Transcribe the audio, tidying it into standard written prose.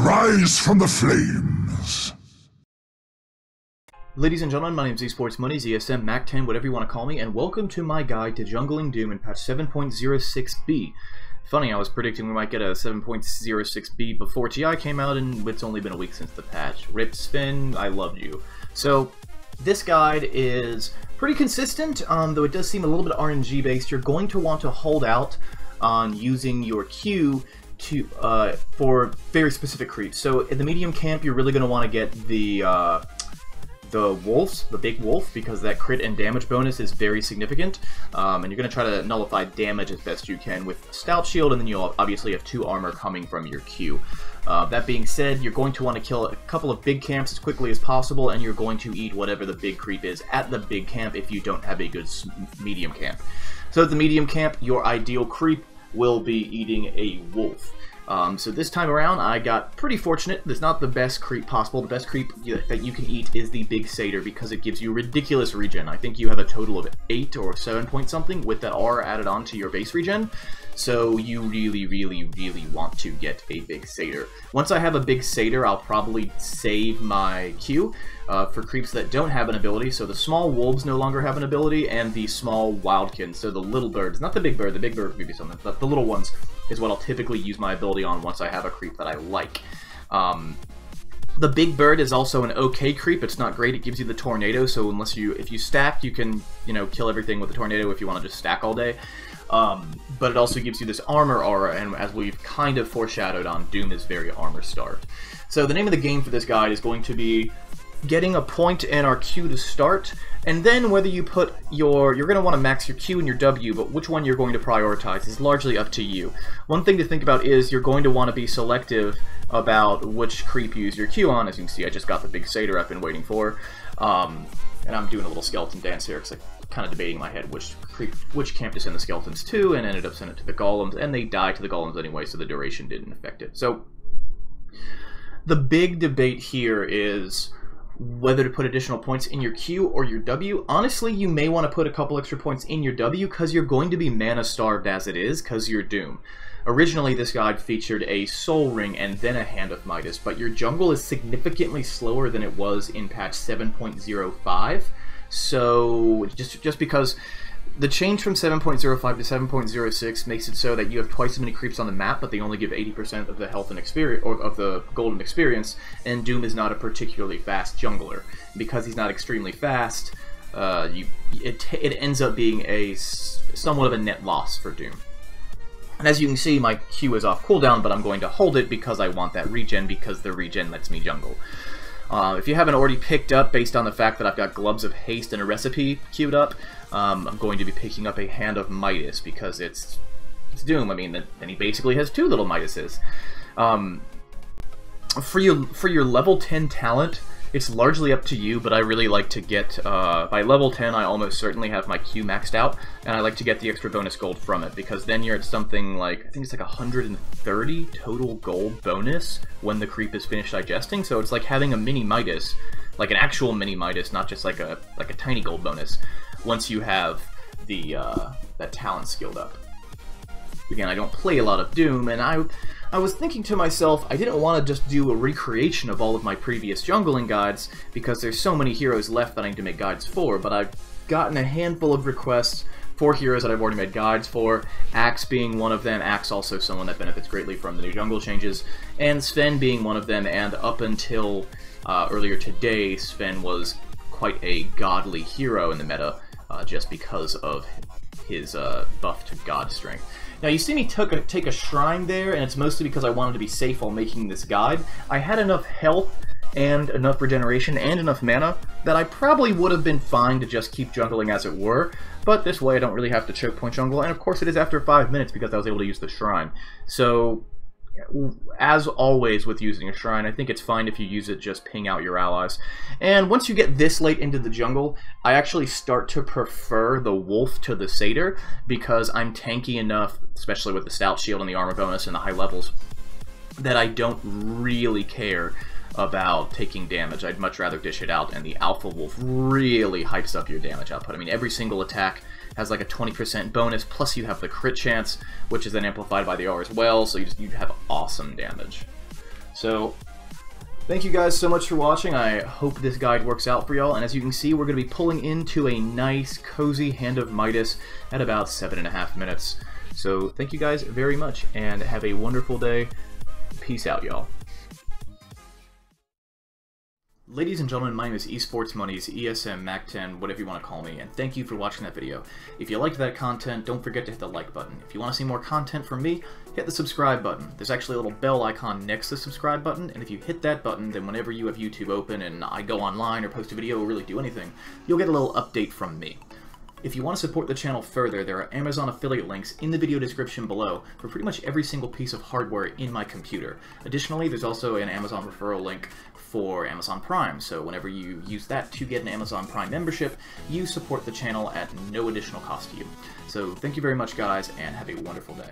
rise from the flames. Ladies and gentlemen, my name is eSportsMonies, ESM, Mac10, whatever you want to call me, and welcome to my guide to jungling Doom in patch 7.06b. Funny, I was predicting we might get a 7.06b before TI came out, and it's only been a week since the patch. Rip Sven, I loved you. So, this guide is pretty consistent, though it does seem a little bit RNG based. You're going to want to hold out on using your Q to for very specific creeps. So, in the medium camp, you're really going to want to get the wolves, the big wolf, because that crit and damage bonus is very significant, and you're going to try to nullify damage as best you can with Stout Shield, and then you'll obviously have 2 armor coming from your Q. That being said, you're going to want to kill a couple of big camps as quickly as possible, and you're going to eat whatever the big creep is at the big camp if you don't have a good medium camp. So at the medium camp, your ideal creep will be eating a wolf. So this time around, I got pretty fortunate. There's not the best creep possible. The best creep that you can eat is the Big Satyr because it gives you ridiculous regen. I think you have a total of 8 or 7 point something with that R added on to your base regen. So you really, really, really want to get a Big Satyr. Once I have a Big Satyr, I'll probably save my Q for creeps that don't have an ability. So the small wolves no longer have an ability, and the small wildkins, so the little birds, not the big bird would give you something, but the little ones is what I'll typically use my ability on once I have a creep that I like. The big bird is also an okay creep. It's not great. It gives you the tornado, so if you stack, you can, kill everything with the tornado if you want to just stack all day. But it also gives you this armor aura, and as we've kind of foreshadowed on, Doom is very armor starved. So the name of the game for this guide is going to be getting a point in our Q to start, and then whether you put you're going to want to max your Q and your W, but which one you're going to prioritize is largely up to you. One thing to think about is you're going to want to be selective about which creep you use your Q on. As you can see, I just got the Big Satyr I've been waiting for, and I'm doing a little skeleton dance here because I'm kind of debating in my head which camp to send the skeletons to, and ended up sending it to the golems, and they died to the golems anyway, so the duration didn't affect it. So the big debate here is whether to put additional points in your Q or your W. Honestly, you may want to put a couple extra points in your W because you're going to be mana starved as it is because you're Doom. Originally, this guide featured a Soul Ring and then a Hand of Midas, but your jungle is significantly slower than it was in patch 7.05. So, just because the change from 7.05 to 7.06 makes it so that you have twice as many creeps on the map, but they only give 80% of the health and experience, or of the golden experience, and Doom is not a particularly fast jungler. Because he's not extremely fast, it ends up being somewhat of a net loss for Doom. And as you can see, my Q is off cooldown, but I'm going to hold it because I want that regen, because the regen lets me jungle. If you haven't already picked up, based on the fact that I've got Gloves of Haste and a recipe queued up, I'm going to be picking up a Hand of Midas because it's Doom. I mean, then he basically has 2 little Midases. For your level 10 talent, it's largely up to you, but I really like to get, by level 10 I almost certainly have my Q maxed out, and I like to get the extra bonus gold from it, because then you're at something like, I think it's like 130 total gold bonus when the creep is finished digesting, so it's like having a mini Midas, like an actual mini Midas, not just like a tiny gold bonus, once you have the, that talent skilled up. Again, I don't play a lot of Doom, and I was thinking to myself, I didn't want to just do a recreation of all of my previous jungling guides, because there's so many heroes left that I need to make guides for, but I've gotten a handful of requests for heroes that I've already made guides for, Axe being one of them, Axe also someone that benefits greatly from the new jungle changes, and Sven being one of them, and up until earlier today, Sven was quite a godly hero in the meta, just because of his buff to god strength. Now you see me take a shrine there, and it's mostly because I wanted to be safe while making this guide. I had enough health and enough regeneration and enough mana that I probably would have been fine to just keep jungling as it were, but this way I don't really have to choke point jungle, and of course it is after 5 minutes because I was able to use the shrine. So, as always with using a shrine, I think it's fine if you use it, just ping out your allies. And once you get this late into the jungle, I actually start to prefer the wolf to the satyr, because I'm tanky enough, especially with the stout shield and the armor bonus and the high levels, that I don't really care about taking damage. I'd much rather dish it out, and the alpha wolf really hypes up your damage output. I mean, every single attack has like a 20% bonus, plus you have the crit chance, which is then amplified by the R as well, so you have awesome damage. So, thank you guys so much for watching. I hope this guide works out for y'all. And as you can see, we're going to be pulling into a nice, cozy Hand of Midas at about 7.5 minutes. So, thank you guys very much, and have a wonderful day. Peace out, y'all. Ladies and gentlemen, my name is eSportsMonies, ESM, Mac10, whatever you want to call me, and thank you for watching that video. If you liked that content, don't forget to hit the like button. If you want to see more content from me, hit the subscribe button. There's actually a little bell icon next to the subscribe button, and if you hit that button, then whenever you have YouTube open and I go online or post a video or really do anything, you'll get a little update from me. If you want to support the channel further, there are Amazon affiliate links in the video description below for pretty much every single piece of hardware in my computer. Additionally, there's also an Amazon referral link for Amazon Prime, so whenever you use that to get an Amazon Prime membership, you support the channel at no additional cost to you. So thank you very much, guys, and have a wonderful day.